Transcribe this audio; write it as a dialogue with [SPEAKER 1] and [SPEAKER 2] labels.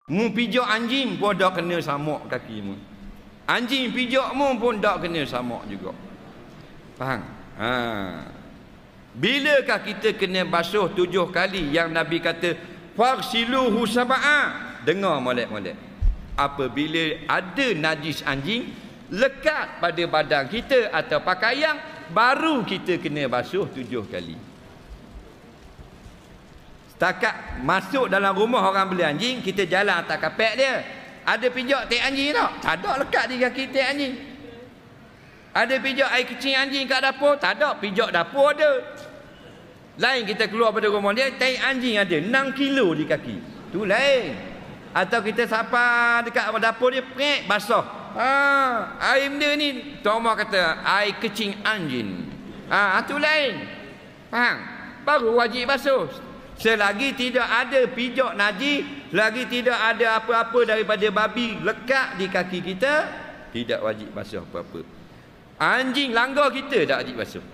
[SPEAKER 1] Mu pijak anjing pun dak kena samak kaki mu. Anjing pijak mu pun dak kena samak juga. Faham? Bilakah kita kena basuh 7 kali yang Nabi kata faghsiluhu sab'a? Dengar molek-molek. Apabila ada najis anjing lekat pada badan kita atau pakaian, baru kita kena basuh 7 kali. Setakat masuk dalam rumah orang beli anjing, kita jalan atas kapek dia, ada pijak tek anjing tak? Tak ada lekat di kaki tek anjing. Ada pijak air kecil anjing kat dapur? Tak ada, pijak dapur ada. Lain kita keluar pada rumah dia, tek anjing ada 6 kilo di kaki. Tu lain. Atau kita sapa dekat dapur dia, prek basah. Air benda ni Tuan Omar kata air kecing anjing. Tu lain. Faham? Baru wajib basuh. Selagi tidak ada pijak najis, selagi tidak ada apa-apa daripada babi lekat di kaki kita, tidak wajib basuh apa-apa. Anjing langgar kita tak wajib basuh.